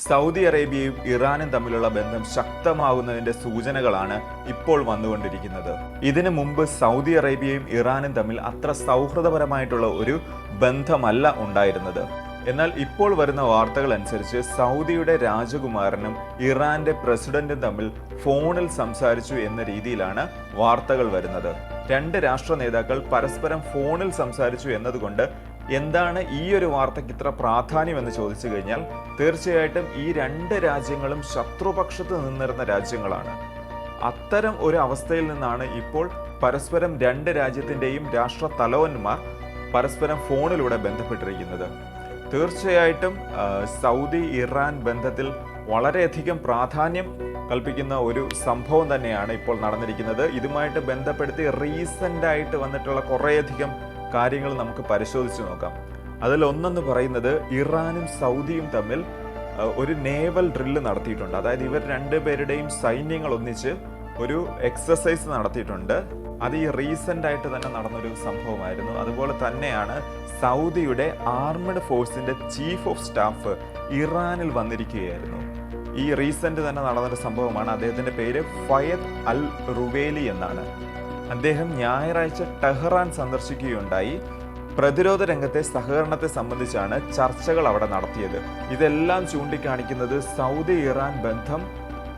Saudi അറേബ്യയും ഇറാനും തമ്മിലുള്ള ബന്ധം ശക്തമാകുന്നതിന്റെ സൂചനകളാണ് ഇപ്പോൾ വന്നുകൊണ്ടിരിക്കുന്നത്. ഇതിനു മുമ്പ് സൗദി അറേബ്യയും ഇറാനും തമ്മിൽ അത്ര സൗഹൃദപരമായിട്ടുള്ള ഒരു ബന്ധമല്ല ഉണ്ടായിരുന്നത്. എന്നാൽ ഇപ്പോൾ വരുന്ന വാർത്തകൾ അനുസരിച്ച് സൗദിയുടെ രാജകുമാരനും ഇറാന്റെ പ്രസിഡന്റും തമ്മിൽ ഫോണിൽ സംസാരിച്ചു എന്ന രീതിയിലാണ് വാർത്തകൾ വരുന്നത്. രണ്ട് രാഷ്ട്ര നേതാക്കൾ പരസ്പരം ഫോണിൽ സംസാരിച്ചു എന്നതുകൊണ്ട് എന്താണ് ഈ ഒരു വാർത്തയ്ക്ക് ഇത്ര പ്രാധാന്യം എന്ന് ചോദിച്ചു കഴിഞ്ഞാൽ, തീർച്ചയായിട്ടും ഈ രണ്ട് രാജ്യങ്ങളും ശത്രുപക്ഷത്ത് നിന്നിരുന്ന രാജ്യങ്ങളാണ്. അത്തരം ഒരു അവസ്ഥയിൽ നിന്നാണ് ഇപ്പോൾ പരസ്പരം രണ്ട് രാജ്യത്തിൻ്റെയും രാഷ്ട്ര തലവന്മാർ പരസ്പരം ഫോണിലൂടെ ബന്ധപ്പെട്ടിരിക്കുന്നത്. തീർച്ചയായിട്ടും സൗദി ഇറാൻ ബന്ധത്തിൽ വളരെയധികം പ്രാധാന്യം കൽപ്പിക്കുന്ന ഒരു സംഭവം തന്നെയാണ് ഇപ്പോൾ നടന്നിരിക്കുന്നത്. ഇതുമായിട്ട് ബന്ധപ്പെടുത്തി റീസെൻ്റ് ആയിട്ട് വന്നിട്ടുള്ള കുറേയധികം കാര്യങ്ങൾ നമുക്ക് പരിശോധിച്ച് നോക്കാം. അതിലൊന്നെന്ന് പറയുന്നത്, ഇറാനും സൗദിയും തമ്മിൽ ഒരു നേവൽ ഡ്രില്ല് നടത്തിയിട്ടുണ്ട്. അതായത് ഇവർ രണ്ടുപേരുടെയും സൈന്യങ്ങൾ ഒന്നിച്ച് ഒരു എക്സസൈസ് നടത്തിയിട്ടുണ്ട്. അത് ഈ റീസെൻ്റ് ആയിട്ട് തന്നെ നടന്നൊരു സംഭവമായിരുന്നു. അതുപോലെ തന്നെയാണ് സൗദിയുടെ ആർമഡ് ഫോഴ്സിന്റെ ചീഫ് ഓഫ് സ്റ്റാഫ് ഇറാനിൽ വന്നിരിക്കുകയായിരുന്നു. ഈ റീസെന്റ് തന്നെ നടന്നൊരു സംഭവമാണ്. അദ്ദേഹത്തിന്റെ പേര് ഫയദ് അൽ റുവേലി എന്നാണ്. അദ്ദേഹം ഞായറാഴ്ച ടെഹ്റാൻ സന്ദർശിക്കുകയുണ്ടായി. പ്രതിരോധ രംഗത്തെ സഹകരണത്തെ സംബന്ധിച്ചാണ് ചർച്ചകൾ അവിടെ നടത്തിയത്. ഇതെല്ലാം ചൂണ്ടിക്കാണിക്കുന്നത് സൗദി ഇറാൻ ബന്ധം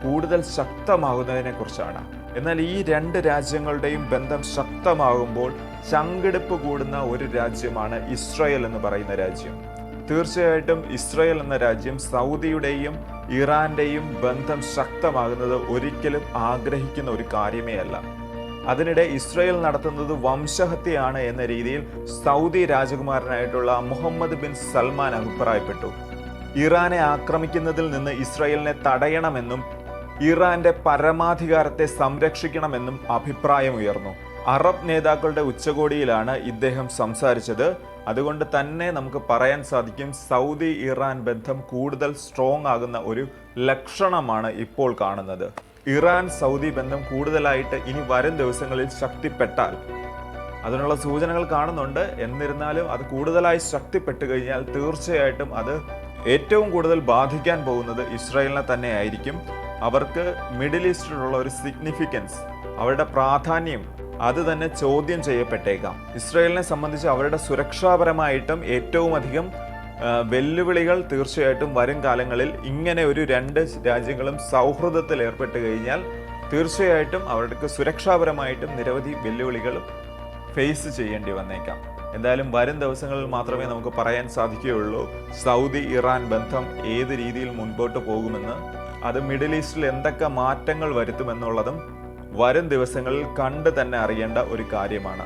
കൂടുതൽ ശക്തമാകുന്നതിനെ കുറിച്ചാണ്. എന്നാൽ ഈ രണ്ട് രാജ്യങ്ങളുടെയും ബന്ധം ശക്തമാകുമ്പോൾ ചങ്കിടിപ്പ് കൂടുന്ന ഒരു രാജ്യമാണ് ഇസ്രായേൽ എന്ന് പറയുന്ന രാജ്യം. തീർച്ചയായിട്ടും ഇസ്രായേൽ എന്ന രാജ്യം സൗദിയുടെയും ഇറാന്റെയും ബന്ധം ശക്തമാകുന്നത് ഒരിക്കലും ആഗ്രഹിക്കുന്ന ഒരു കാര്യമേ അല്ല. അതിനിടെ ഇസ്രായേൽ നടത്തുന്നത് വംശഹത്യയാണ് എന്ന രീതിയിൽ സൗദി രാജകുമാരനായിട്ടുള്ള മുഹമ്മദ് ബിൻ സൽമാൻ അഭിപ്രായപ്പെട്ടു. ഇറാനെ ആക്രമിക്കുന്നതിൽ നിന്ന് ഇസ്രായേലിനെ തടയണമെന്നും ഇറാന്റെ പരമാധികാരത്തെ സംരക്ഷിക്കണമെന്നും അഭിപ്രായമുയർന്നു. അറബ് നേതാക്കളുടെ ഉച്ചകോടിയിലാണ് ഇദ്ദേഹം സംസാരിച്ചത്. അതുകൊണ്ട് തന്നെ നമുക്ക് പറയാൻ സാധിക്കും, സൗദി ഇറാൻ ബന്ധം കൂടുതൽ സ്ട്രോങ് ആകുന്ന ഒരു ലക്ഷണമാണ് ഇപ്പോൾ കാണുന്നത്. ഇറാൻ സൗദി ബന്ധം കൂടുതലായിട്ട് ഇനി വരും ദിവസങ്ങളിൽ ശക്തിപ്പെട്ടാൽ, അതിനുള്ള സൂചനകൾ കാണുന്നുണ്ട്. എന്നിരുന്നാലും അത് കൂടുതലായി ശക്തിപ്പെട്ടു കഴിഞ്ഞാൽ തീർച്ചയായിട്ടും അത് ഏറ്റവും കൂടുതൽ ബാധിക്കാൻ പോകുന്നത് ഇസ്രായേലിനെ തന്നെ ആയിരിക്കും. അവർക്ക് മിഡിൽ ഈസ്റ്റിലുള്ള ഒരു സിഗ്നിഫിക്കൻസ്, അവരുടെ പ്രാധാന്യം അത് തന്നെ ചോദ്യം ചെയ്യപ്പെട്ടേക്കാം. ഇസ്രായേലിനെ സംബന്ധിച്ച് അവരുടെ സുരക്ഷാപരമായിട്ടും ഏറ്റവും അധികം വെല്ലുവിളികൾ തീർച്ചയായിട്ടും വരും കാലങ്ങളിൽ ഇങ്ങനെ ഒരു രണ്ട് രാജ്യങ്ങളും സൗഹൃദത്തിൽ ഏർപ്പെട്ട് കഴിഞ്ഞാൽ തീർച്ചയായിട്ടും അവർക്ക് സുരക്ഷാപരമായിട്ടും നിരവധി വെല്ലുവിളികളും ഫേസ് ചെയ്യേണ്ടി വന്നേക്കാം. എന്തായാലും വരും ദിവസങ്ങളിൽ മാത്രമേ നമുക്ക് പറയാൻ സാധിക്കുകയുള്ളൂ സൗദി ഇറാൻ ബന്ധം ഏത് രീതിയിൽ മുൻപോട്ട് പോകുമെന്ന്. അത് മിഡിൽ ഈസ്റ്റിൽ എന്തൊക്കെ മാറ്റങ്ങൾ വരുത്തുമെന്നുള്ളതും വരും ദിവസങ്ങളിൽ കണ്ട് തന്നെ അറിയേണ്ട ഒരു കാര്യമാണ്.